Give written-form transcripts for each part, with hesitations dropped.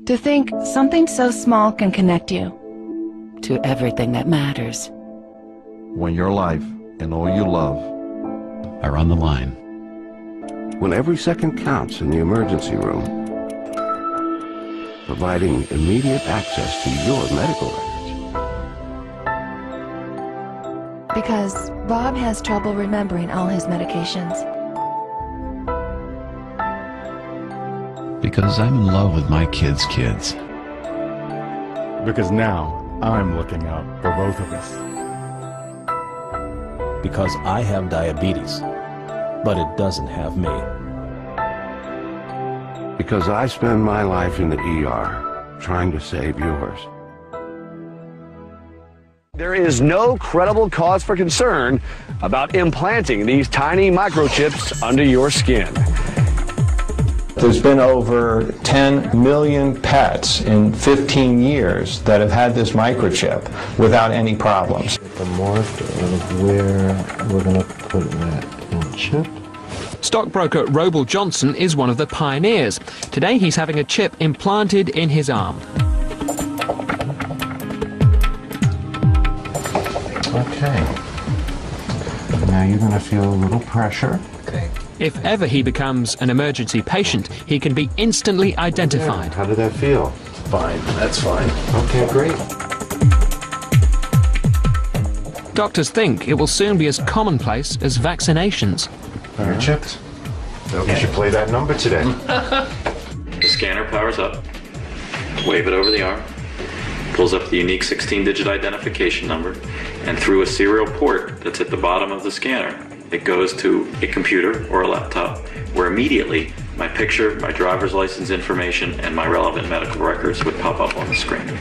To think something so small can connect you to everything that matters. When your life and all you love are on the line. When every second counts in the emergency room, providing immediate access to your medical records. Because Bob has trouble remembering all his medications. Because I'm in love with my kids' kids. Because now I'm looking out for both of us. Because I have diabetes, but it doesn't have me. Because I spend my life in the ER trying to save yours. There is no credible cause for concern about implanting these tiny microchips under your skin. There's been over 10 million pets in 15 years that have had this microchip without any problems. The morph of where we're going to put that chip. Stockbroker Roble Johnson is one of the pioneers. Today he's having a chip implanted in his arm. Okay. Now you're going to feel a little pressure. Okay. If ever he becomes an emergency patient, he can be instantly identified. Yeah. How did that feel? Fine, that's fine. Okay, great. Doctors think it will soon be as commonplace as vaccinations. You're chipped. Okay. You should play that number today. The scanner powers up. Wave it over the arm. Pulls up the unique 16-digit identification number, and through a serial port that's at the bottom of the scanner, it goes to a computer or a laptop, where immediately my picture, my driver's license information, and my relevant medical records would pop up on the screen.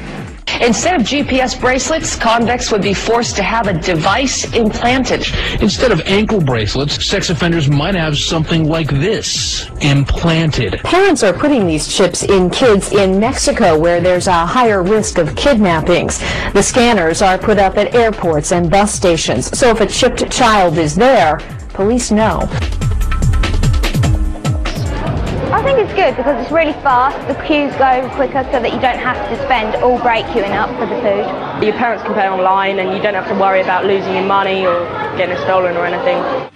Instead of GPS bracelets, convicts would be forced to have a device implanted. Instead of ankle bracelets, sex offenders might have something like this implanted. Parents are putting these chips in kids in Mexico, where there's a higher risk of kidnappings. The scanners are put up at airports and bus stations, so if a chipped child is there, police know. I think it's good because it's really fast, the queues go quicker so that you don't have to spend all break queuing up for the food. Your parents can pay online and you don't have to worry about losing your money or getting it stolen or anything.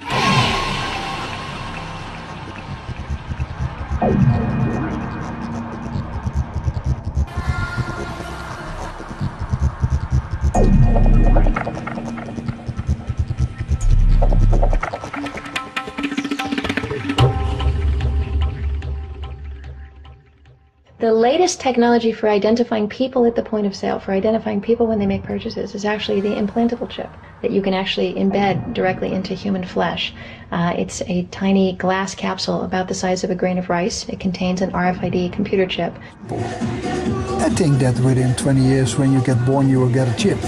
The latest technology for identifying people at the point of sale, for identifying people when they make purchases, is actually the implantable chip that you can actually embed directly into human flesh. It's a tiny glass capsule about the size of a grain of rice. It contains an RFID computer chip. I think that within 20 years when you get born you will get a chip.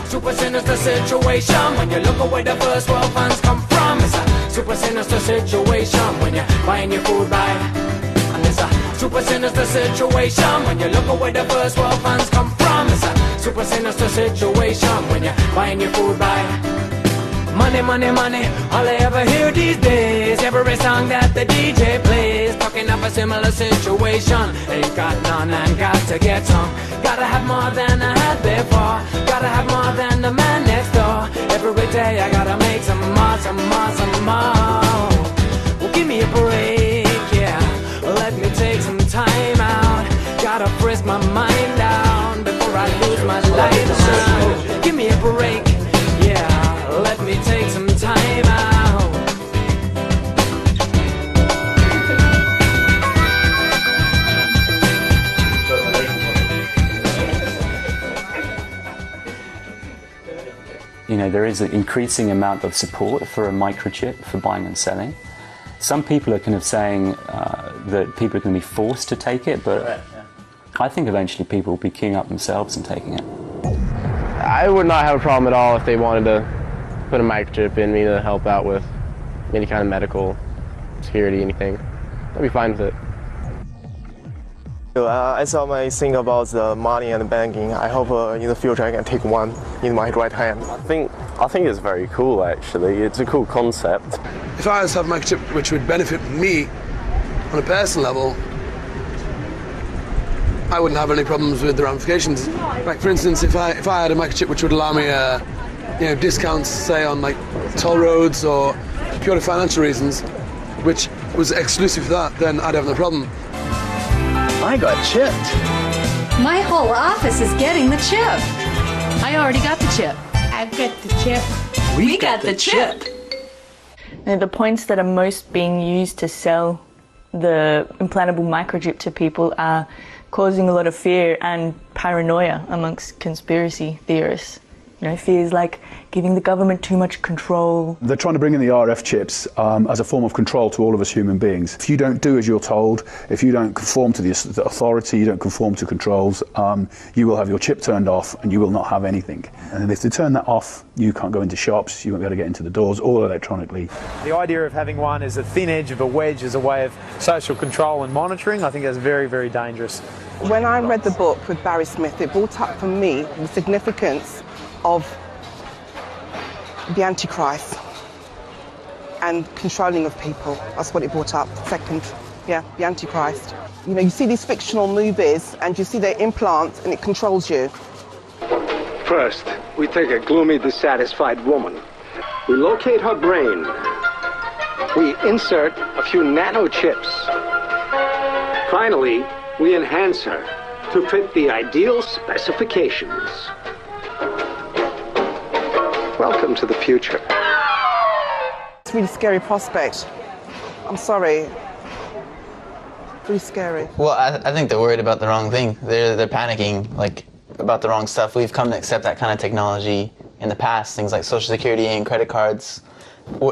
Super sinister situation when you look away the first world funds come from. It's a super sinister situation when you're buying your food by. And it's a super sinister situation when you look away the first world funds come from. It's a super sinister situation when you're buying your food by. Money, money, money, all I ever hear these days. Every song that the DJ plays, talking of a similar situation. Ain't got none and got to get some. Gotta have more than I had before. Gotta have more than the man next door. Every day I gotta make some more, some more, some more. Well, give me a break, yeah. Let me take some time out. Gotta frisk my mind down before I lose my life now. Give me a break, yeah. Let me take some time out. You know, there is an increasing amount of support for a microchip for buying and selling. Some people are kind of saying that people are going to be forced to take it, but I think eventually people will be queuing up themselves and taking it. I would not have a problem at all if they wanted to put a microchip in me to help out with any kind of medical security, anything. I'd be fine with it. I saw my thing about the money and banking. I hope in the future I can take one in my right hand. I think it's very cool actually. It's a cool concept. If I was to have a microchip which would benefit me on a personal level, I wouldn't have any problems with the ramifications. Like, for instance, if I had a microchip which would allow me discounts, say, on like toll roads or purely financial reasons, which was exclusive to that, then I'd have no problem. I got chipped. My whole office is getting the chip. I already got the chip. I've got the chip. We got the chip. Now, the points that are most being used to sell the implantable microchip to people are causing a lot of fear and paranoia amongst conspiracy theorists. You know, fears like giving the government too much control. They're trying to bring in the RF chips as a form of control to all of us human beings. If you don't do as you're told, if you don't conform to the authority, you don't conform to controls, you will have your chip turned off and you will not have anything. And if they turn that off, you can't go into shops, you won't be able to get into the doors, all electronically. The idea of having one as a thin edge of a wedge as a way of social control and monitoring, I think that's very, very dangerous. When I read the book with Barry Smith, it brought up for me the significance of the Antichrist and controlling of people. That's what it brought up. Second, yeah, the Antichrist. You know, you see these fictional movies and you see their implants and it controls you. First, we take a gloomy, dissatisfied woman. We locate her brain. We insert a few nano chips. Finally, we enhance her to fit the ideal specifications. Welcome to the future. It's a really scary prospect. I'm sorry. Really scary. Well, I think they're worried about the wrong thing. They're panicking, like, about the wrong stuff. We've come to accept that kind of technology in the past, things like Social Security and credit cards.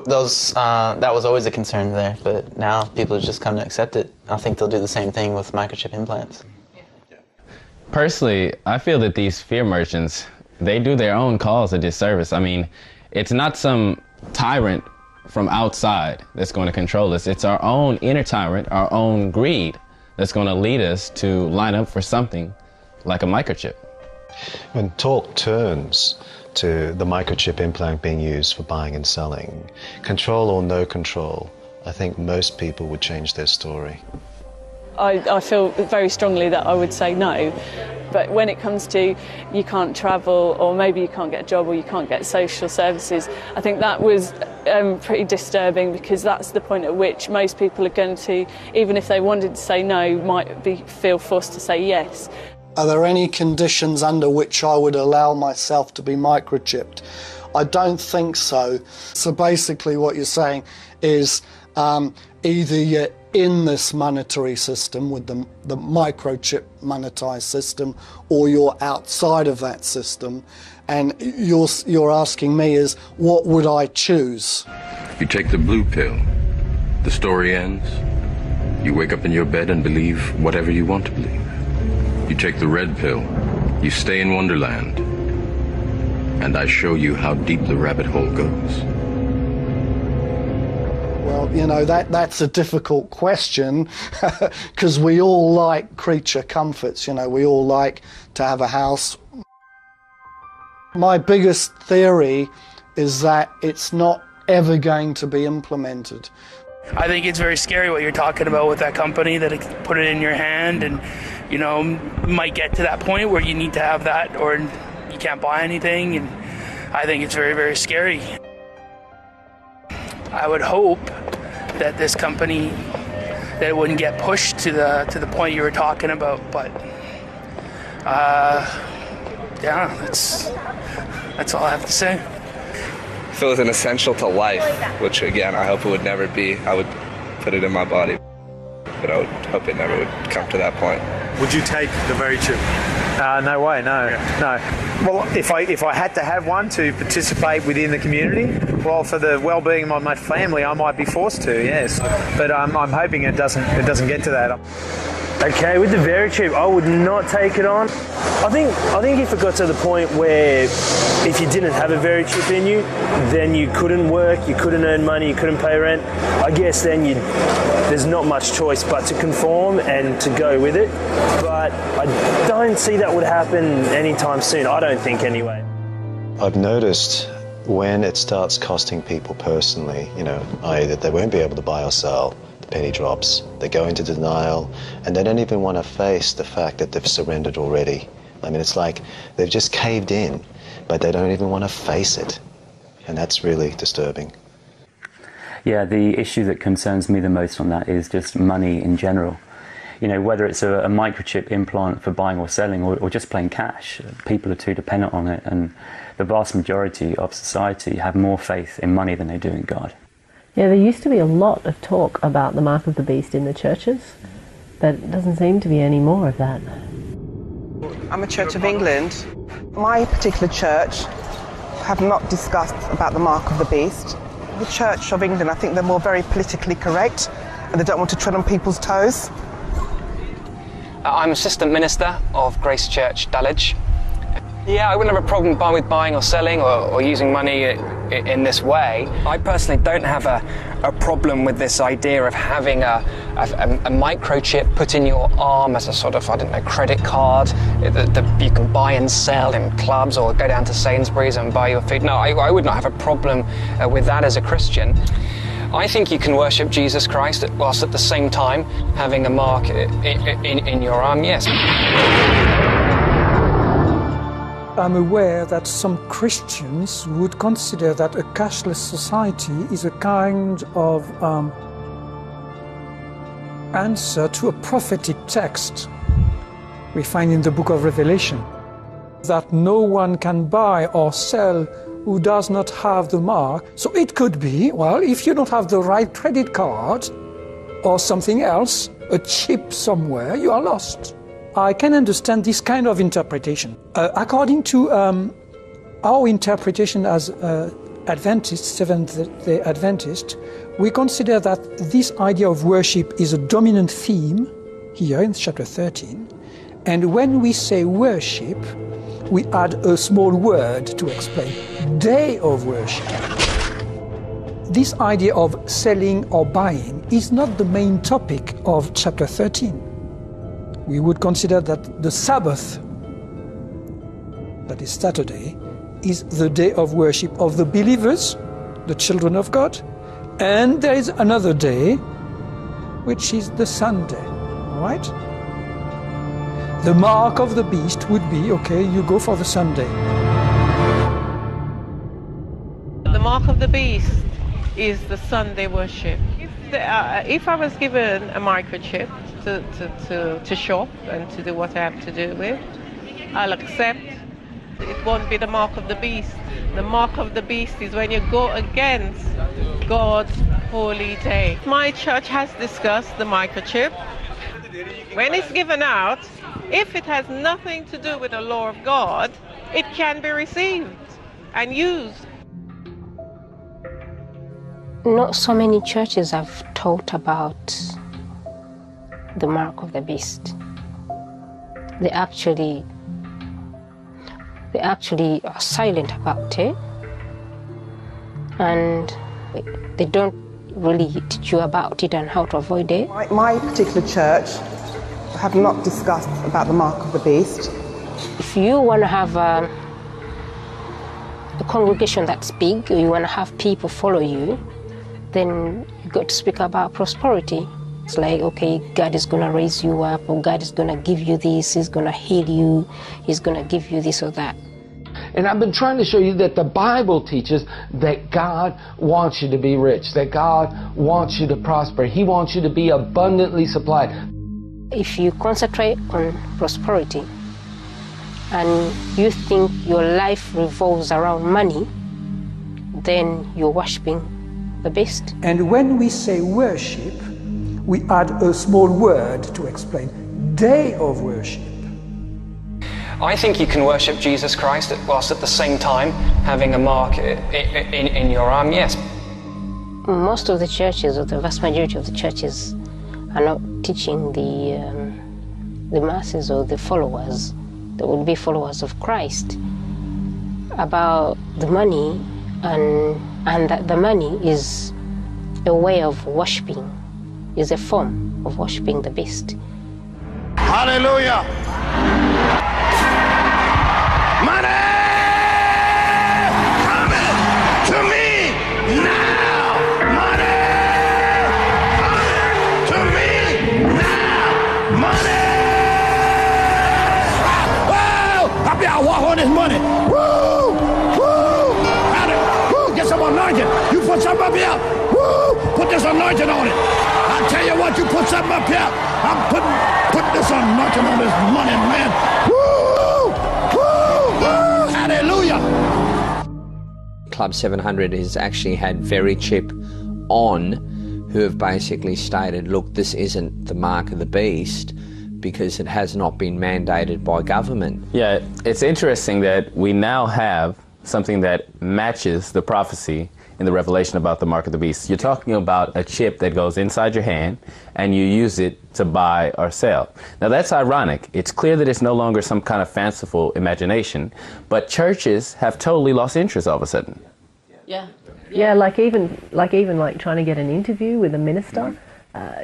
Those that was always a concern there, but now people have just come to accept it. I think they'll do the same thing with microchip implants. Personally, I feel that these fear merchants, they do their own cause a disservice. I mean, it's not some tyrant from outside that's going to control us. It's our own inner tyrant, our own greed, that's going to lead us to line up for something like a microchip. When talk turns to the microchip implant being used for buying and selling, control or no control, I think most people would change their story. I feel very strongly that I would say no, but when it comes to you can't travel, or maybe you can't get a job, or you can't get social services, I think that was pretty disturbing, because that's the point at which most people are going to, even if they wanted to say no, might feel forced to say yes. Are there any conditions under which I would allow myself to be microchipped? I don't think so. So basically what you're saying is either you're in this monetary system with the microchip monetized system, or you're outside of that system, and you're asking me is what would I choose? If you take the blue pill, the story ends. You wake up in your bed and believe whatever you want to believe. You take the red pill, you stay in Wonderland, and I show you how deep the rabbit hole goes. Well, you know, that's a difficult question, because we all like creature comforts, you know, we all like to have a house. My biggest theory is that it's not ever going to be implemented. I think it's very scary what you're talking about with that company, that it put it in your hand and, you know, might get to that point where you need to have that or you can't buy anything, and I think it's very, very scary. I would hope that this company, that it wouldn't get pushed to the point you were talking about, but yeah, that's all I have to say. If it was an essential to life, which again I hope it would never be, I would put it in my body, but I would hope it never would come to that point. Would you take the very chip? No way, no, no. Well, if I had to have one to participate within the community, well, for the well-being of my family, I might be forced to, yes. But I'm hoping it doesn't get to that. Okay, with the VeriChip, I would not take it on. I think if it got to the point where if you didn't have a VeriChip in you, then you couldn't work, you couldn't earn money, you couldn't pay rent, I guess then there's not much choice but to conform and to go with it. But I don't see that would happen anytime soon, I don't think anyway. I've noticed when it starts costing people personally, you know, i.e. that they won't be able to buy or sell, the penny drops. They go into denial, and they don't even want to face the fact that they've surrendered already. I mean, it's like they've just caved in, but they don't even want to face it. And that's really disturbing. Yeah, the issue that concerns me the most on that is just money in general. You know, whether it's a microchip implant for buying or selling, or just plain cash, people are too dependent on it, and the vast majority of society have more faith in money than they do in God. Yeah, there used to be a lot of talk about the mark of the beast in the churches, but it doesn't seem to be any more of that. I'm a Church of England. My particular church have not discussed about the mark of the beast. The Church of England, I think they're more very politically correct, and they don't want to tread on people's toes. I'm Assistant Minister of Grace Church, Dulwich. Yeah, I wouldn't have a problem with buying or selling or using money in this way. I personally don't have a problem with this idea of having a microchip put in your arm as a sort of, I don't know, credit card that you can buy and sell in clubs or go down to Sainsbury's and buy your food. No, I would not have a problem with that as a Christian. I think you can worship Jesus Christ whilst at the same time having a mark in your arm, yes. I'm aware that some Christians would consider that a cashless society is a kind of answer to a prophetic text we find in the book of Revelation, that no one can buy or sell who does not have the mark. So it could be, well, if you don't have the right credit card or something else, a chip somewhere, you are lost. I can understand this kind of interpretation. According to our interpretation as Adventists, Seventh-day Adventists, we consider that this idea of worship is a dominant theme here in chapter 13. And when we say worship, we add a small word to explain, day of worship. This idea of selling or buying is not the main topic of chapter 13. We would consider that the Sabbath, that is Saturday, is the day of worship of the believers, the children of God, and there is another day, which is the Sunday, all right? The mark of the beast would be, okay, you go for the Sunday. The mark of the beast is the Sunday worship. If I was given a microchip to shop and to do what I have to do with, I'll accept. It won't be the mark of the beast. The mark of the beast is when you go against God's holy day. My church has discussed the microchip. When it's given out, if it has nothing to do with the law of God, it can be received and used. Not so many churches have taught about the mark of the beast. They actually are silent about it, and they don't really teach you about it and how to avoid it. My particular church have not discussed about the mark of the beast. If you want to have a congregation that's big, or you want to have people follow you, then you've got to speak about prosperity. It's like, okay, God is going to raise you up, or God is going to give you this, He's going to heal you, He's going to give you this or that. And I've been trying to show you that the Bible teaches that God wants you to be rich, that God wants you to prosper. He wants you to be abundantly supplied. If you concentrate on prosperity and you think your life revolves around money, then you're worshiping the beast. And when we say worship, we add a small word to explain, day of worship. I think you can worship Jesus Christ whilst at the same time having a mark in your arm, yes. Most of the churches, or the vast majority of the churches, are not teaching the masses or the followers, that would be followers of Christ, about the money, and that the money is a way of worshiping, is a form of worshiping the beast. Hallelujah! Money coming to me now! Money coming this money. Woo! Woo! Woo! Get some anointing. You put something up here. Woo! Put this anointing on it. I tell you what, you put something up here. I'm putting this anointing on this money, man. Woo! Woo! Woo! Hallelujah! Club 700 has actually had MICROCHIP on, who have basically stated, look, this isn't the mark of the beast because it has not been mandated by government. Yeah, it's interesting that we now have something that matches the prophecy in the Revelation about the mark of the beast. You're talking about a chip that goes inside your hand and you use it to buy or sell. Now that's ironic. It's clear that it's no longer some kind of fanciful imagination, but churches have totally lost interest all of a sudden. Yeah. Yeah, like even trying to get an interview with a minister,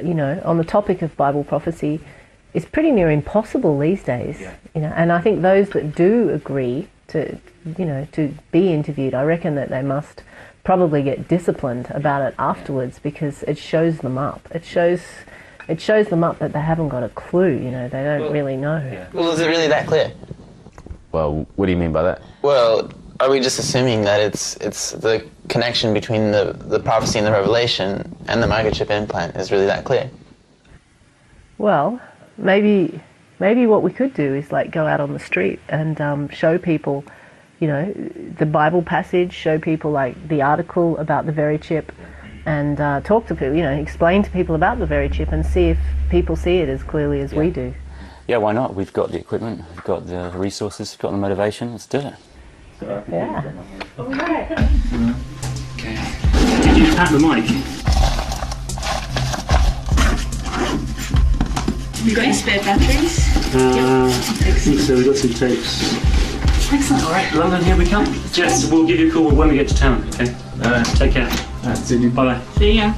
you know, on the topic of Bible prophecy, is pretty near impossible these days. Yeah. You know, and I think those that do agree to, you know, to be interviewed, I reckon that they must probably get disciplined about it afterwards, because it shows them up. It shows them up that they haven't got a clue. You know, they don't really know. Yeah. Well, is it really that clear? Well, what do you mean by that? Well, are we just assuming that it's the connection between the prophecy and the revelation and the microchip implant is really that clear? Well, maybe what we could do is like go out on the street and show people, you know, the Bible passage, show people like the article about the MICROCHIP, and talk to people, you know, explain to people about the MICROCHIP and see if people see it as clearly as we do. Yeah, why not? We've got the equipment, we've got the resources, we've got the motivation. Let's do it. Yeah. All right. Okay. Did you pat the mic? Have you got any spare batteries? I think so. We've got some tapes. Excellent. All right, London, here we come. Jess, we'll give you a call when we get to town. Okay. Take care. See you. Bye bye. See ya.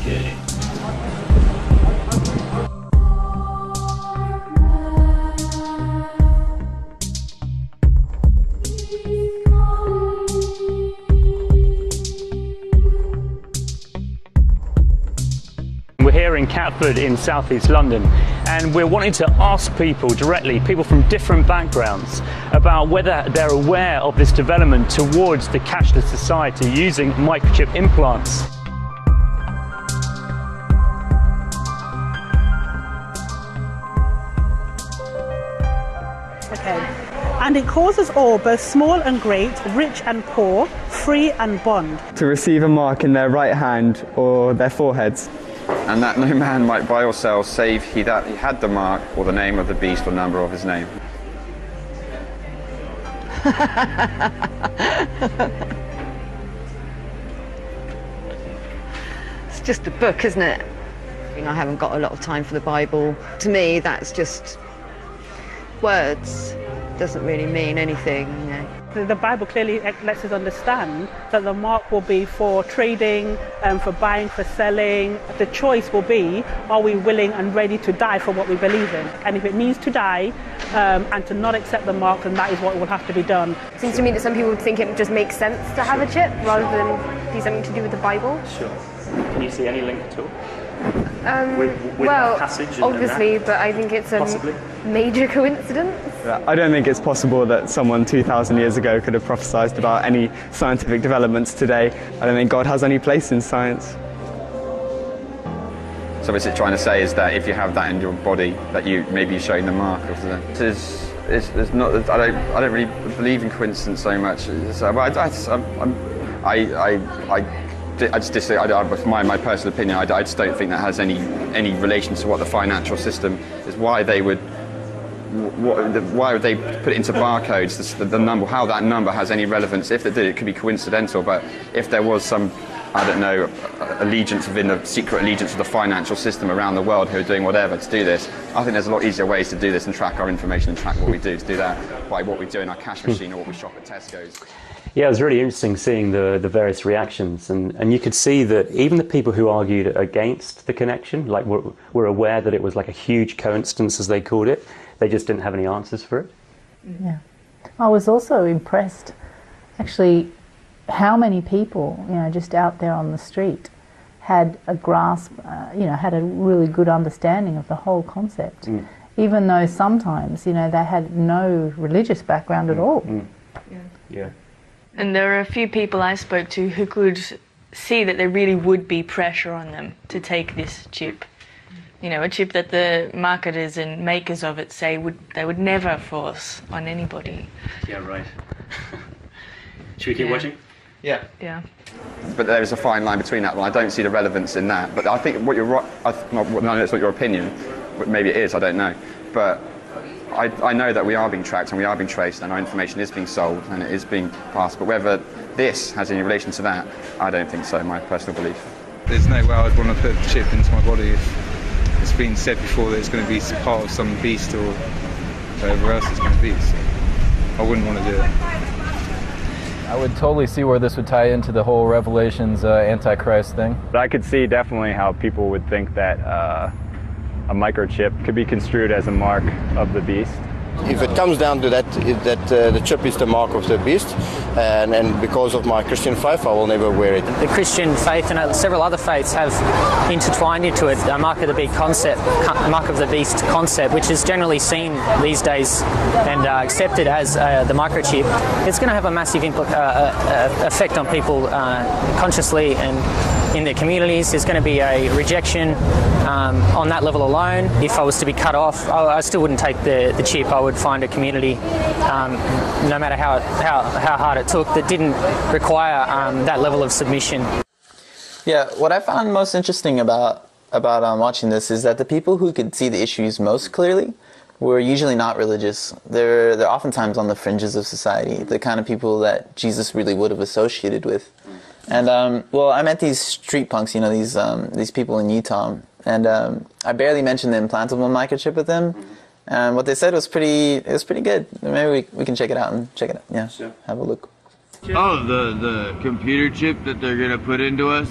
Okay. We're here in Catford in southeast London, and we're wanting to ask people directly, people from different backgrounds, about whether they're aware of this development towards the cashless society using microchip implants. Okay. And it causes all, both small and great, rich and poor, free and bond, to receive a mark in their right hand or their foreheads. And that no man might buy or sell save he that he had the mark or the name of the beast or number of his name. It's just a book, isn't it? I haven't got a lot of time for the Bible. To me, that's just words. Doesn't really mean anything, you know. The Bible clearly lets us understand that the mark will be for trading, for buying, for selling. The choice will be, are we willing and ready to die for what we believe in? And if it means to die and to not accept the mark, then that is what will have to be done. It seems to me that some people think it just makes sense to have a chip rather than be something to do with the Bible. Sure. Can you see any link at all? With well, that passage and obviously, that? but I think it's a Possibly. major coincidence. I don't think it's possible that someone 2,000 years ago could have prophesied about any scientific developments today. I don't think God has any place in science. So what's it trying to say is that if you have that in your body, that you maybe you're showing the mark of the. It's not. I don't really believe in coincidence so much. I just disagree. My personal opinion, I just don't think that has any relation to what the financial system is. Why they would put it into barcodes? The number, how that number has any relevance? If it did, it could be coincidental. But if there was some, I don't know, allegiance within the secret allegiance of the financial system around the world who are doing whatever to do this, I think there's a lot easier ways to do this and track our information and track what we do. To do that by what we do in our cash machine or what we shop at Tesco's. Yeah, it was really interesting seeing the various reactions, and you could see that even the people who argued against the connection, like were aware that it was like a huge coincidence, as they called it. They just didn't have any answers for it. Yeah, I was also impressed, actually, how many people, you know, just out there on the street, had a grasp, you know, had a really good understanding of the whole concept. even though sometimes, you know, they had no religious background at all. Yeah. And there are a few people I spoke to who could see that there really would be pressure on them to take this chip. You know, a chip that the marketers and makers of it say they would never force on anybody. Yeah, right. Should we keep watching? Yeah. Yeah. But there is a fine line between that, and I don't see the relevance in that. But I think what you're right, I know it's not your opinion, but maybe it is, I don't know. But I know that we are being tracked and we are being traced and our information is being sold and it is being passed. But whether this has any relation to that, I don't think so, my personal belief. There's no way I'd want to put the chip into my body if it's been said before that it's going to be part of some beast or whatever else it's going to be. So I wouldn't want to do it. I would totally see where this would tie into the whole Revelations Antichrist thing. But I could see definitely how people would think that a microchip could be construed as a mark of the beast. If it comes down to that, the chip is the mark of the beast, and because of my Christian faith, I will never wear it. The Christian faith and several other faiths have intertwined into it a mark of the beast concept, which is generally seen these days and accepted as the microchip. It's going to have a massive effect on people consciously and in their communities. There's going to be a rejection on that level alone. If I was to be cut off, I still wouldn't take the chip. I would find a community, no matter how hard it took, that didn't require that level of submission. Yeah, what I found most interesting about watching this is that the people who could see the issues most clearly were usually not religious. They're oftentimes on the fringes of society, the kind of people that Jesus really would have associated with. And well, I met these street punks, you know, these people in Utah, and I barely mentioned the implantable microchip with them. And what they said was pretty good. Maybe we can check it out and check it out. Yeah, sure. Have a look. Oh, the computer chip that they're gonna put into us.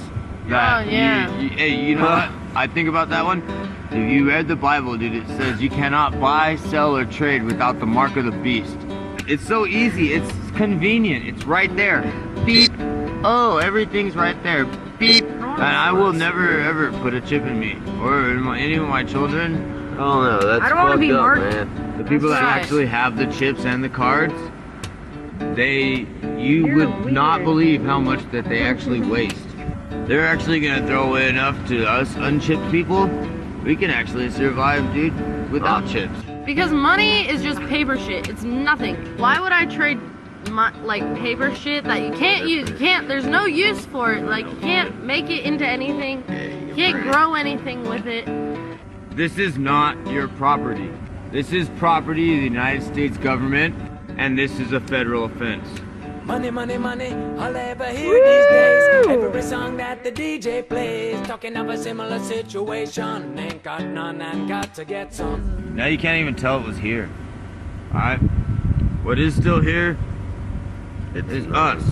That hey, you know what? I think about that one. If you read the Bible, dude, it says you cannot buy, sell, or trade without the mark of the beast. It's so easy. It's convenient. It's right there. Beep. Oh, everything's right there. Beep. And I will never ever put a chip in me or in any of my children. Oh no, that's I don't want to be marked, man. The people that actually have the chips and the cards, you would not believe how much that they actually waste. They're actually gonna throw away enough to us unchipped people. We can actually survive, dude, without chips. Because money is just paper shit. It's nothing. Why would I trade like paper shit that you can't use? There's no use for it. Like, you can't make it into anything. You can't grow anything with it. This is not your property. This is property of the United States government, and this is a federal offense. Money, money, money, all I ever hear these days. Every song that the DJ plays, talking of a similar situation. Ain't got none and got to get some. Now you can't even tell it was here. Alright? What is still here is us.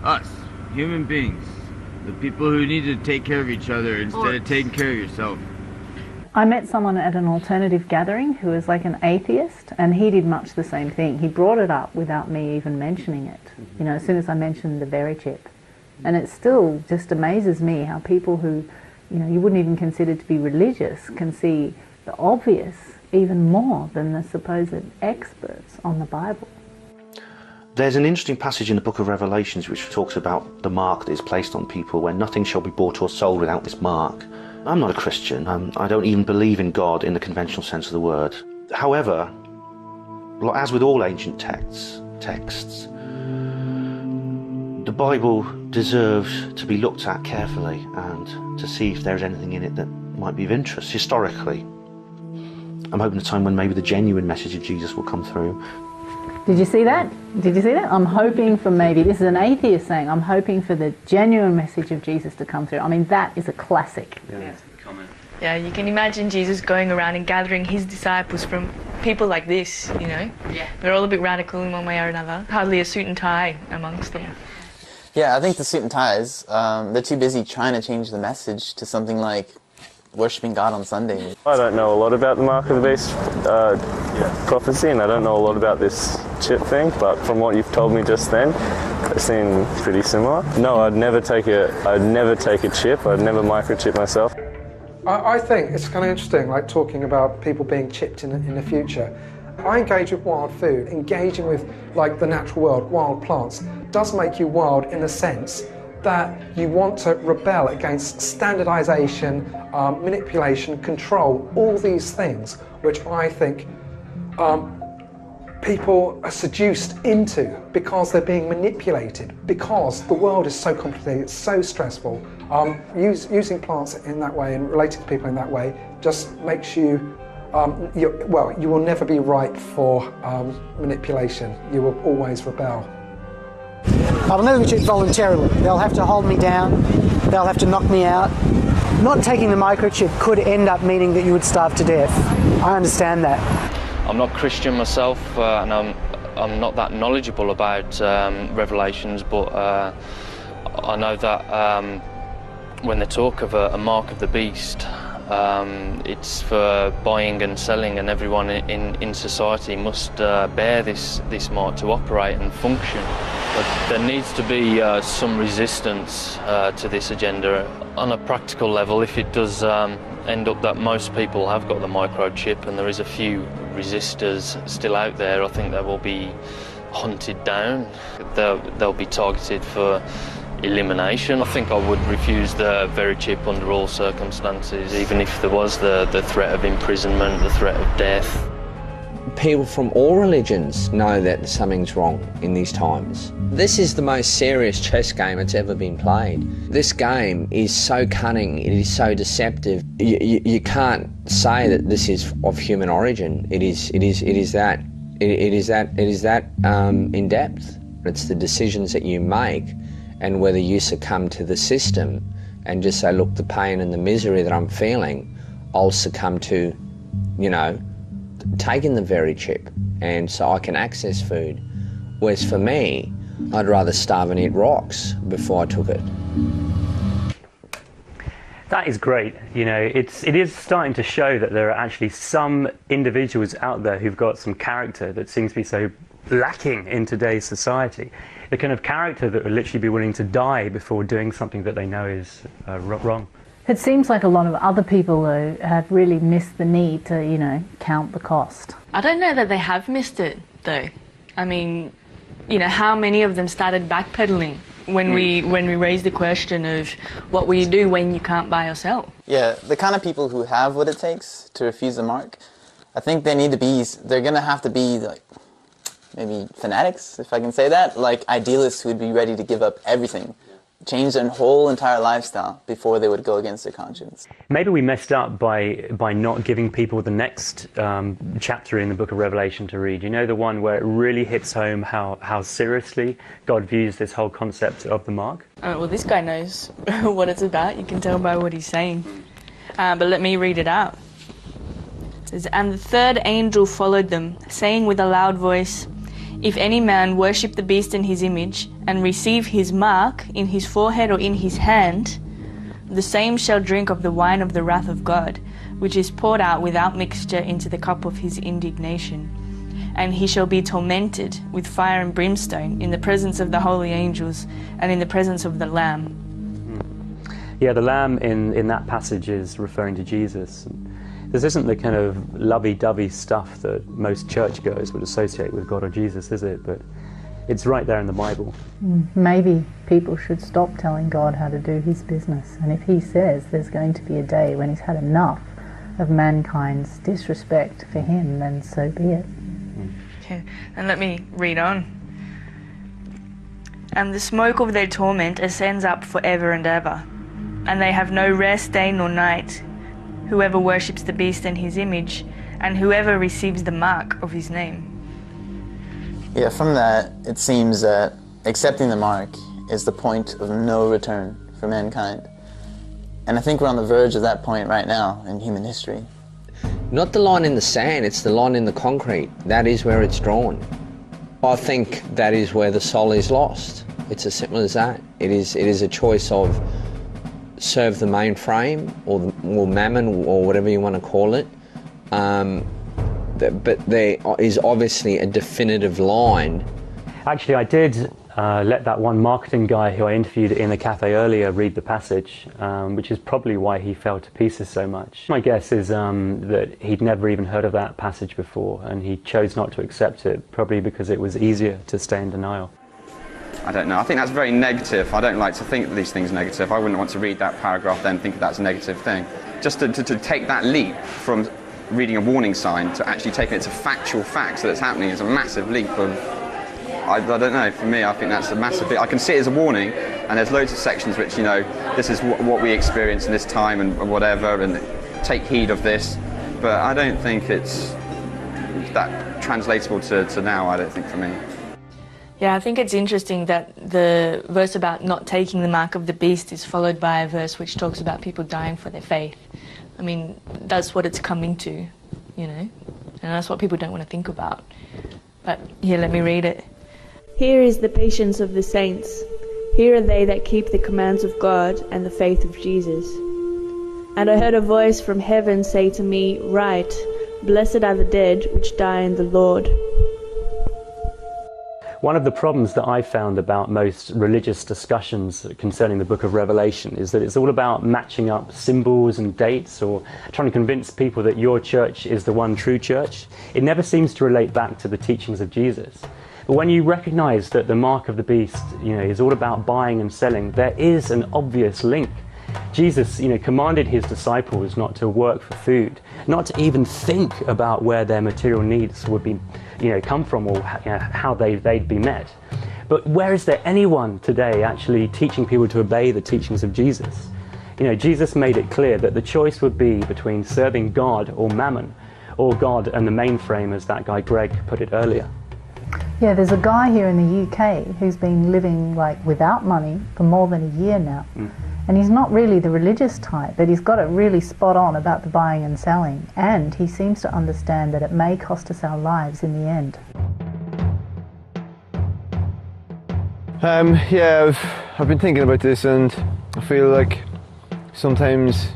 Us. Human beings. The people who need to take care of each other instead of taking care of yourself. I met someone at an alternative gathering who was like an atheist, and he did much the same thing. He brought it up without me even mentioning it, you know, as soon as I mentioned the very chip. And it still just amazes me how people who, you know, you wouldn't even consider to be religious can see the obvious even more than the supposed experts on the Bible. There's an interesting passage in the book of Revelations which talks about the mark that is placed on people, where nothing shall be bought or sold without this mark. I'm not a Christian. I don't even believe in God in the conventional sense of the word. However, as with all ancient texts, the Bible deserves to be looked at carefully and to see if there's anything in it that might be of interest historically. I'm hoping a time when maybe the genuine message of Jesus will come through. Did you see that? Did you see that? I'm hoping for maybe, this is an atheist saying, I'm hoping for the genuine message of Jesus to come through. I mean, that is a classic. Yeah. Yeah, you can imagine Jesus going around and gathering his disciples from people like this, you know? Yeah. They're all a bit radical in one way or another. Hardly a suit and tie amongst them. Yeah, I think the suit and ties, they're too busy trying to change the message to something like worshipping God on Sunday. I don't know a lot about the Mark of the Beast prophecy, and I don't know a lot about this chip thing, but from what you've told me just then, it seemed pretty similar. No, I'd never take a chip. I'd never microchip myself. I think it's kind of interesting, like talking about people being chipped in the future. I engage with wild food. Engaging with like the natural world, wild plants, does make you wild in the sense that you want to rebel against standardization, manipulation, control, all these things which I think people are seduced into because they're being manipulated, because the world is so complicated, it's so stressful. Using plants in that way and relating to people in that way just makes you, you will never be ripe for manipulation. You will always rebel. I'll never be chipped voluntarily. They'll have to hold me down, they'll have to knock me out. Not taking the microchip could end up meaning that you would starve to death. I understand that. I'm not Christian myself, and I'm not that knowledgeable about Revelations, but I know that when they talk of a mark of the beast, it's for buying and selling, and everyone in society must bear this mark to operate and function. But there needs to be some resistance to this agenda on a practical level. If it does end up that most people have got the microchip and there is a few resistors still out there, I think they will be hunted down. They'll be targeted for elimination. I think I would refuse the VeriChip under all circumstances, even if there was the threat of imprisonment, the threat of death. People from all religions know that something's wrong in these times. This is the most serious chess game that's ever been played. This game is so cunning, it is so deceptive. You can't say that this is of human origin. It is that in depth. It's the decisions that you make, and whether you succumb to the system and just say, look, the pain and the misery that I'm feeling, I'll succumb to, taking the VeriChip, and so I can access food. Whereas for me, I'd rather starve and eat rocks before I took it. That is great. It is starting to show that there are actually some individuals out there who've got some character that seems to be so lacking in today's society. The kind of character that would literally be willing to die before doing something that they know is wrong. It seems like a lot of other people, though, have really missed the need to, count the cost. I don't know that they have missed it, though. I mean, how many of them started backpedaling when we raised the question of what will you do when you can't buy or sell? Yeah, the kind of people who have what it takes to refuse the mark, I think they're going to have to be, like, maybe fanatics, if I can say that, like idealists who would be ready to give up everything, change their whole entire lifestyle before they would go against their conscience. Maybe we messed up by not giving people the next chapter in the book of Revelation to read. The one where it really hits home how seriously God views this whole concept of the mark? Well, this guy knows what it's about. You can tell by what he's saying. But let me read it out. It says, "And the third angel followed them, saying with a loud voice, if any man worship the beast in his image, and receive his mark in his forehead or in his hand, the same shall drink of the wine of the wrath of God, which is poured out without mixture into the cup of his indignation. And he shall be tormented with fire and brimstone in the presence of the holy angels and in the presence of the Lamb." Yeah, the Lamb in that passage is referring to Jesus. This isn't the kind of lovey-dovey stuff that most churchgoers would associate with God or Jesus, is it? But it's right there in the Bible. Maybe people should stop telling God how to do his business. And if he says there's going to be a day when he's had enough of mankind's disrespect for him, then so be it. Okay, and let me read on. "And the smoke of their torment ascends up forever and ever, and they have no rest day nor night, whoever worships the beast and his image, and whoever receives the mark of his name." Yeah, from that, it seems that accepting the mark is the point of no return for mankind. And I think we're on the verge of that point right now in human history. Not the line in the sand, it's the line in the concrete. That is where it's drawn. I think that is where the soul is lost. It's as simple as that. It is a choice of serve the mainframe or mammon or whatever you want to call it. But there is obviously a definitive line. Actually, I did let that one marketing guy who I interviewed in a cafe earlier read the passage, which is probably why he fell to pieces so much. My guess is that he'd never even heard of that passage before, and he chose not to accept it, probably because it was easier to stay in denial. I don't know. I think that's very negative. I don't like to think that these things are negative. I wouldn't want to read that paragraph then think that's a negative thing. Just to take that leap from reading a warning sign to actually taking it to factual facts that it's happening is a massive leap of... I don't know, for me I think that's a massive bit. I can see it as a warning, and there's loads of sections which, you know, this is what we experience in this time and whatever, and take heed of this, but I don't think it's that translatable to now, I don't think, for me. Yeah, I think it's interesting that the verse about not taking the mark of the beast is followed by a verse which talks about people dying for their faith. I mean, that's what it's coming to, you know, and that's what people don't want to think about. But here, let me read it. Here is the patience of the saints. Here are they that keep the commands of God and the faith of Jesus. And I heard a voice from heaven say to me, Write, blessed are the dead which die in the Lord. One of the problems that I found about most religious discussions concerning the book of Revelation is that it's all about matching up symbols and dates, or trying to convince people that your church is the one true church. It never seems to relate back to the teachings of Jesus. But when you recognize that the mark of the beast, you know, is all about buying and selling, there is an obvious link. Jesus, you know, commanded his disciples not to work for food, not to even think about where their material needs would be, you know, come from, or you know, how they'd be met. But where is there anyone today actually teaching people to obey the teachings of Jesus? You know, Jesus made it clear that the choice would be between serving God or mammon, or God and the mainframe, as that guy Greg put it earlier. Yeah, there's a guy here in the UK who's been living like without money for more than a year now. And he's not really the religious type, but he's got it really spot on about the buying and selling. And he seems to understand that it may cost us our lives in the end. Yeah, I've been thinking about this, and I feel like sometimes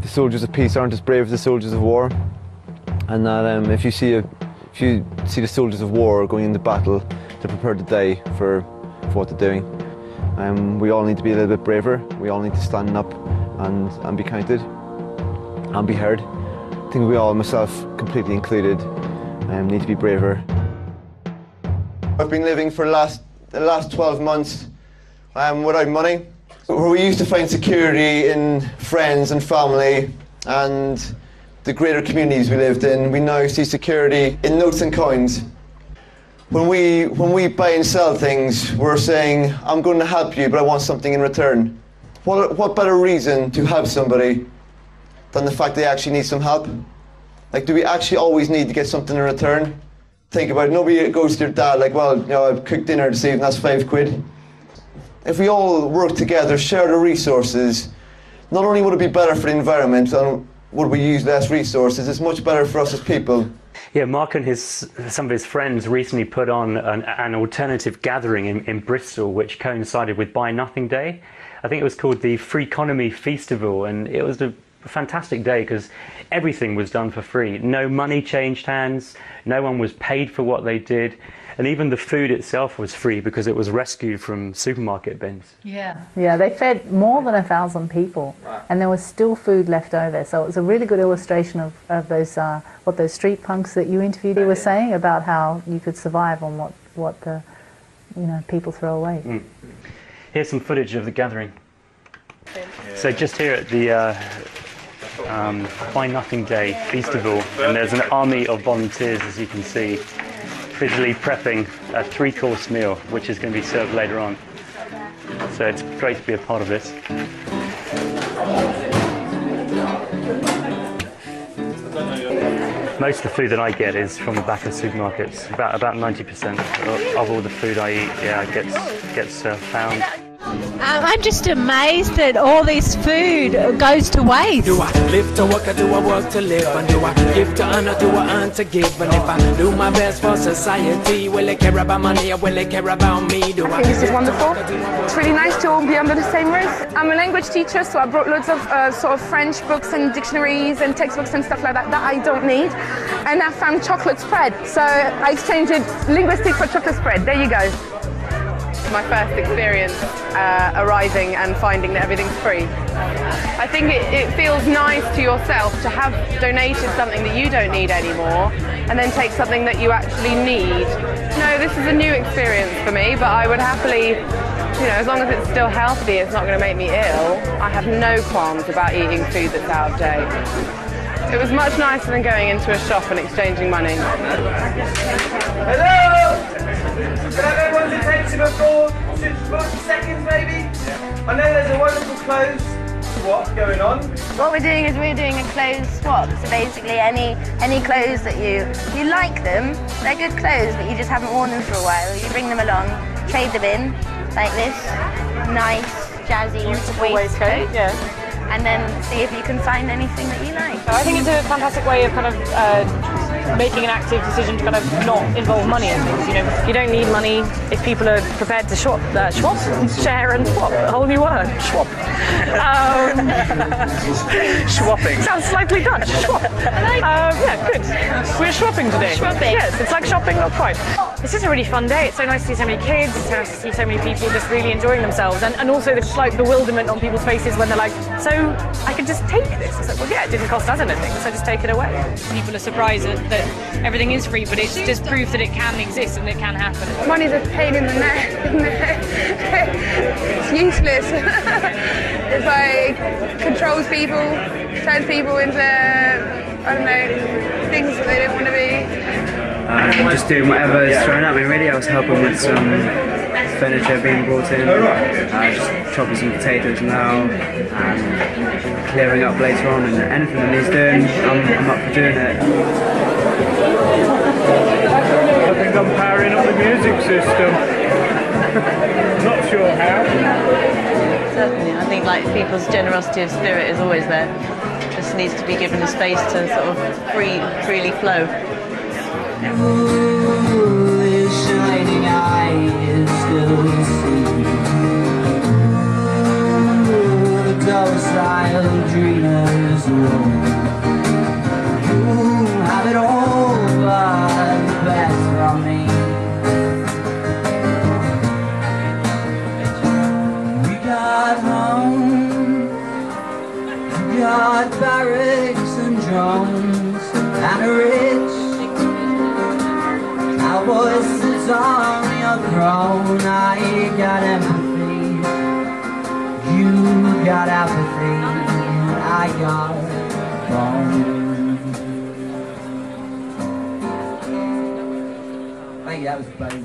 the soldiers of peace aren't as brave as the soldiers of war. And that if you see the soldiers of war going into battle, they're prepared to die for what they're doing. We all need to be a little bit braver. We all need to stand up and be counted and be heard. I think we all, myself completely included, need to be braver. I've been living for the last 12 months without money. Where we used to find security in friends and family and the greater communities we lived in, we now see security in notes and coins. When we buy and sell things, we're saying, I'm going to help you, but I want something in return. What better reason to help somebody than the fact they actually need some help? Like, do we actually always need to get something in return? Think about it. Nobody goes to their dad like, well, you know, I cooked dinner this evening, that's £5. If we all work together, share the resources, not only would it be better for the environment and would we use less resources, it's much better for us as people. Yeah, Mark and some of his friends recently put on an alternative gathering in Bristol, which coincided with Buy Nothing Day. I think it was called the Free Economy Festival, and it was a fantastic day because everything was done for free. No money changed hands, no one was paid for what they did, and even the food itself was free because it was rescued from supermarket bins. Yeah, they fed more than 1,000 people, and there was still food left over. So it was a really good illustration of those what those street punks that you interviewed were saying about how you could survive on what the people throw away. Here's some footage of the gathering. So just here at the Buy Nothing Day Festival, and there's an army of volunteers, as you can see, busily prepping a 3-course meal, which is going to be served later on. So it's great to be a part of this. Most of the food that I get is from the back of supermarkets. About 90% of all the food I eat, gets found. I'm just amazed that all this food goes to waste. Do I live to work or do I work to live? And do I give to earn or do I earn to give? And if I do my best for society, will they care about money or will they care about me? I think this is wonderful. It's really nice to all be under the same roof. I'm a language teacher, so I brought loads of sort of French books and dictionaries and textbooks and stuff like that I don't need. And I found chocolate spread, so I exchanged it linguistic for chocolate spread. There you go. my first experience arriving and finding that everything's free. I think it feels nice to yourself to have donated something that you don't need anymore and then take something that you actually need. No, this is a new experience for me, but I would happily, you know, as long as it's still healthy, it's not going to make me ill, I have no qualms about eating food that's out of date. It was much nicer than going into a shop and exchanging money. Hello! Can I have everyone's attention for 40 seconds maybe? I know there's a wonderful clothes swap going on. What we're doing is we're doing a clothes swap. So basically any clothes that you like them, they're good clothes but you just haven't worn them for a while. You bring them along, trade them in, like this nice, jazzy waistcoat. Yeah. And then see if you can find anything that you like. I think it's a fantastic way of kind of making an active decision to kind of not involve money in things. You know, you don't need money if people are prepared to share and swap. A whole new word, swap. Swapping. Sounds slightly Dutch. Swap. Yeah, good. We're swapping today. Swapping. Yes, it's like shopping, not quite. It's just a really fun day. It's so nice to see so many kids. It's nice to see so many people just really enjoying themselves, and also the slight bewilderment on people's faces when they're like, so I could just take this. It's like, well, yeah, it didn't cost us anything, so just take it away. People are surprised that everything is free, but it's just proof that it can exist and it can happen. Money's a pain in the neck. It's useless. It's like controls people, turns people into, I don't know, things that they don't want to be. Just doing whatever is thrown at me really. I was helping with some furniture being brought in, just chopping some potatoes now, clearing up later on, and anything that he's doing, I'm up for doing it. I think I'm powering up the music system. Not sure how. Certainly, I think like people's generosity of spirit is always there. Just needs to be given the space to sort of freely flow. Ooh, his shining eyes still see. Ooh, the docile dreamers roam. Ooh, have it all, but the best from me. We got home, we got barracks and drums and a rich. Our voices on your throne. I got empathy, you got apathy, I got bone. Thank you, that was fun.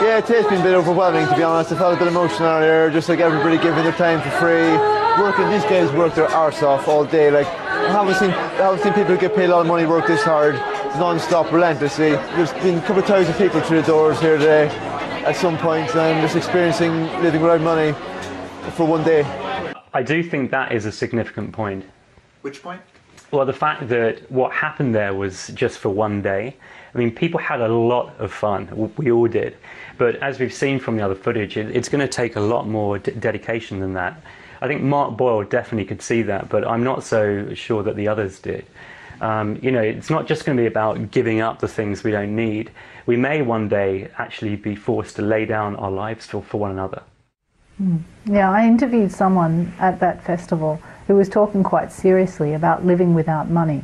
Yeah, it has been a bit overwhelming, to be honest. I felt a bit emotional earlier, just like everybody giving their time for free. These guys work their arse off all day. Like, I haven't seen people get paid a lot of money work this hard, non-stop, relentlessly. There's been a couple of thousand people through the doors here today at some point, and just experiencing living without money for one day. I do think that is a significant point. Which point? Well, the fact that what happened there was just for one day. I mean, people had a lot of fun. We all did. But as we've seen from the other footage, it's going to take a lot more dedication than that. I think Mark Boyle definitely could see that, but I'm not so sure that the others did. You know, it's not just going to be about giving up the things we don't need. We may one day actually be forced to lay down our lives for one another. Yeah, I interviewed someone at that festival who was talking quite seriously about living without money.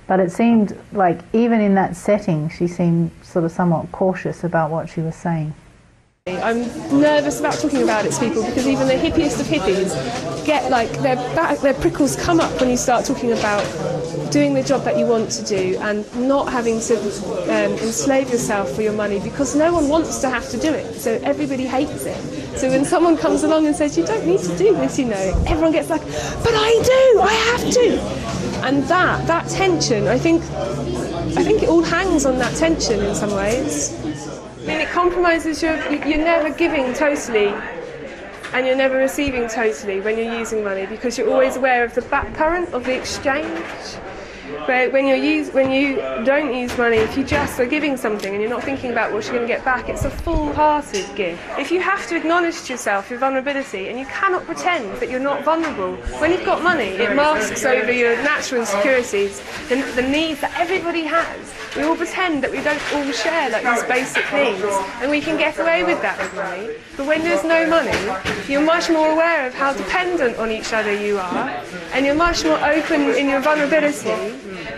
But it seemed like even in that setting, she seemed sort of somewhat cautious about what she was saying. I'm nervous about talking about it to people because even the hippiest of hippies get like their prickles come up when you start talking about doing the job that you want to do and not having to enslave yourself for your money, because no one wants to have to do it, so everybody hates it. So when someone comes along and says you don't need to do this, you know, everyone gets like, but I do, I have to. And that tension, I think it all hangs on that tension in some ways. I mean, it compromises you're never giving totally and you're never receiving totally when you're using money, because you're always aware of the back current of the exchange. But when you don't use money, if you just are giving something and you're not thinking about what you're going to get back, it's a full-hearted gift. If you have to acknowledge to yourself your vulnerability, and you cannot pretend that you're not vulnerable, when you've got money, it masks over your natural insecurities, the needs that everybody has. We all pretend that we don't all share like these basic needs, and we can get away with that with money. But when there's no money, you're much more aware of how dependent on each other you are, and you're much more open in your vulnerability,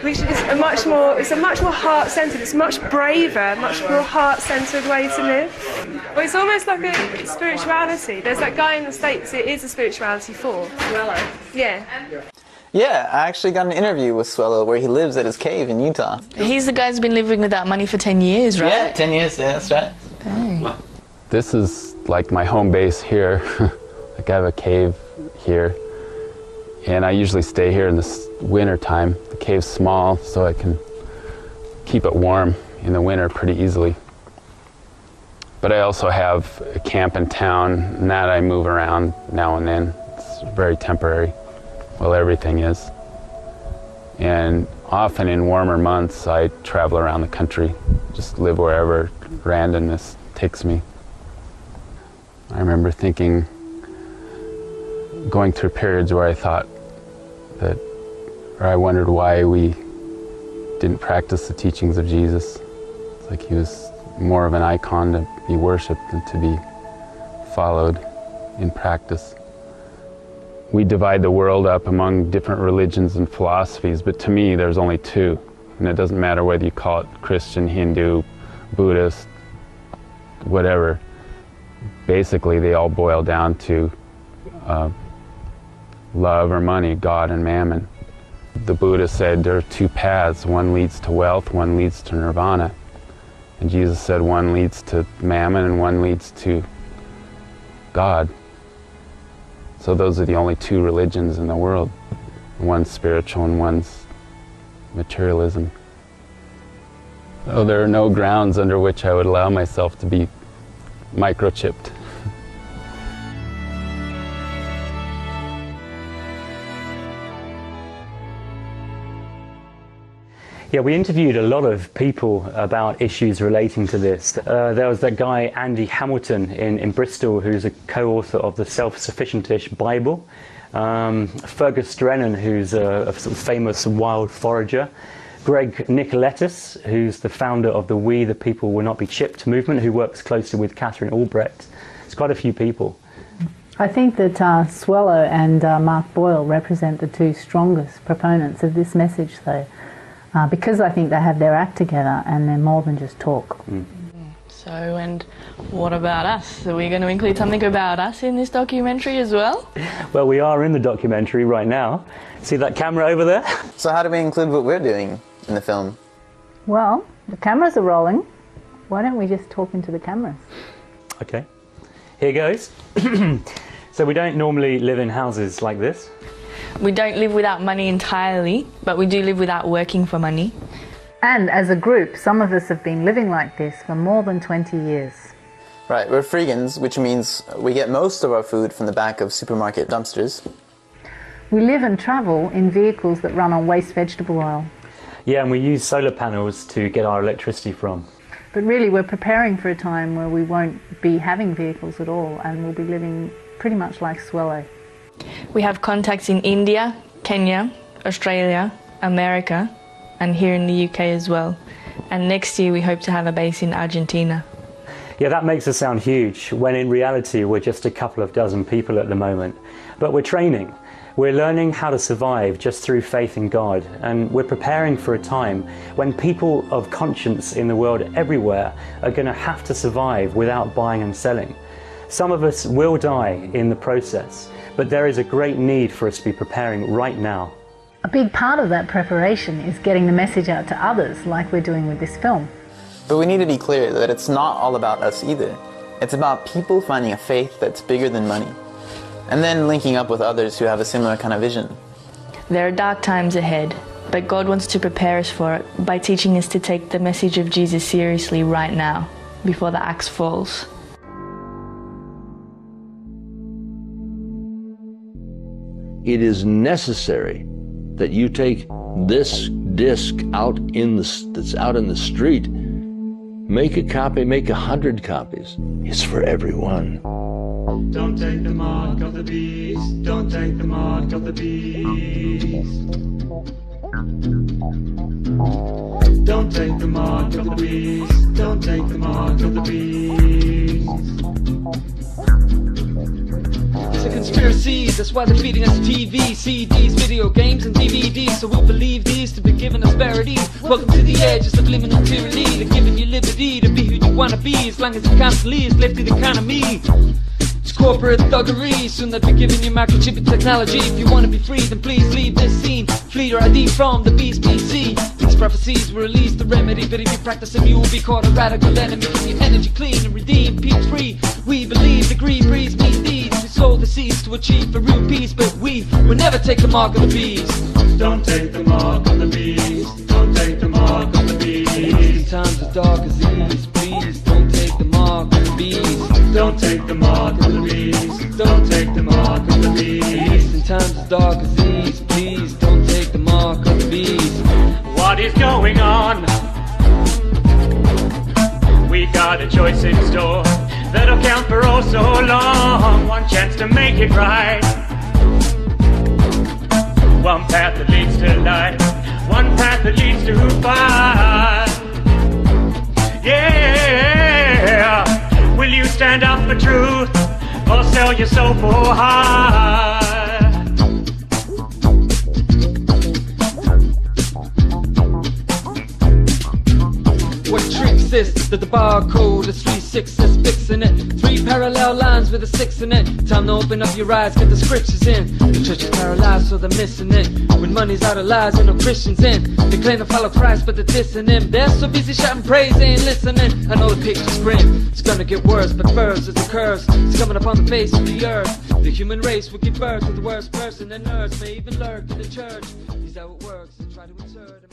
which is a much more heart-centered, it's much braver, much more heart-centered way to live. Well, it's almost like a spirituality. There's that guy in the States, it is a spirituality for. Yeah. Yeah, I actually got an interview with Swello where he lives at his cave in Utah. He's the guy who's been living without money for 10 years, right? Yeah, 10 years, yeah, that's right. Dang. This is like my home base here. Like I have a cave here. And I usually stay here in the winter time. The cave's small, so I can keep it warm in the winter pretty easily. But I also have a camp in town, and that I move around now and then. It's very temporary. Well, everything is. And often in warmer months, I travel around the country, just live wherever randomness takes me. I remember thinking, going through periods where I thought that, or I wondered why we didn't practice the teachings of Jesus. It's like he was more of an icon to be worshipped than to be followed in practice. We divide the world up among different religions and philosophies, but to me there's only two. And it doesn't matter whether you call it Christian, Hindu, Buddhist, whatever. Basically they all boil down to love or money, God and mammon. The Buddha said there are two paths, one leads to wealth, one leads to nirvana. And Jesus said one leads to mammon and one leads to God. So those are the only two religions in the world. One's spiritual and one's materialism. So there are no grounds under which I would allow myself to be microchipped. Yeah, we interviewed a lot of people about issues relating to this. There was that guy, Andy Hamilton, in Bristol, who's a co-author of the Self-Sufficient-ish Bible. Fergus Drennan, who's a sort of famous wild forager. Greg Nicoletis, who's the founder of the We the People Will Not Be Chipped movement, who works closely with Catherine Albrecht. It's quite a few people. I think that Swello and Mark Boyle represent the two strongest proponents of this message, though. Because I think they have their act together and they're more than just talk. So, and what about us? Are we going to include something about us in this documentary as well? Well, we are in the documentary right now. See that camera over there? So how do we include what we're doing in the film? Well, the cameras are rolling. Why don't we just talk into the cameras? Okay, here goes. So we don't normally live in houses like this. We don't live without money entirely, but we do live without working for money. And as a group, some of us have been living like this for more than 20 years. Right, we're freegans, which means we get most of our food from the back of supermarket dumpsters. We live and travel in vehicles that run on waste vegetable oil. Yeah, and we use solar panels to get our electricity from. But really, we're preparing for a time where we won't be having vehicles at all and we'll be living pretty much like Swello. We have contacts in India, Kenya, Australia, America, and here in the UK as well. And next year we hope to have a base in Argentina. Yeah, that makes us sound huge, when in reality we're just a couple of dozen people at the moment. But we're training. We're learning how to survive just through faith in God, and we're preparing for a time when people of conscience in the world everywhere are going to have to survive without buying and selling. Some of us will die in the process, but there is a great need for us to be preparing right now. A big part of that preparation is getting the message out to others, like we're doing with this film. But we need to be clear that it's not all about us either. It's about people finding a faith that's bigger than money, and then linking up with others who have a similar kind of vision. There are dark times ahead, but God wants to prepare us for it by teaching us to take the message of Jesus seriously right now, before the axe falls. It is necessary that you take this disc out in that's out in the street, make a copy, make 100 copies. It's for everyone. Don't take the mark of the beast. Don't take the mark of the beast. Don't take the mark of the beast. Don't take the mark of the beast. It's a conspiracy, that's why they're feeding us TV, CDs, video games and DVDs. So we believe these to be given us verity. Welcome to the edge, it's subliminal tyranny. They're giving you liberty to be who you wanna be, as long as you constantly enslaved to the economy. It's corporate thuggery, soon they'll be giving you microchip technology. If you wanna be free, then please leave this scene. Flee your ID from the beast PC. These prophecies will release the remedy, but if you practice them, you will be called a radical enemy. Keep your energy clean and redeem peace free. We believe the green breeze means deeds. We sow the seeds to achieve a real peace, but we will never take the mark of the beast. Don't take the mark of the beast. Don't take the mark of the beast. In times as dark as these, please don't take the mark of the beast. Don't take the mark of the beast. Don't take the mark of the beast. In times as dark as these, please don't take the mark of the beast. What is going on? We got a choice in store that'll count for oh so long. One chance to make it right. One path that leads to light. One path that leads to fire. Yeah. Will you stand up for truth or sell your soul for high? What tricks this? That the barcode is 3/6 that's fixing it. 3 parallel lines with a 6 in it. Time to open up your eyes, get the scriptures in. The church is paralyzed, so they're missing it. When money's out of lies and no Christians in. They claim to follow Christ, but they're dissing him. They're so busy shouting praise, they ain't listening. I know the picture's grim, it's gonna get worse, but first it's a curse. It's coming upon the face of the earth. The human race will give birth to the worst person, and earth may even lurk in the church. Is how it works, they try to insert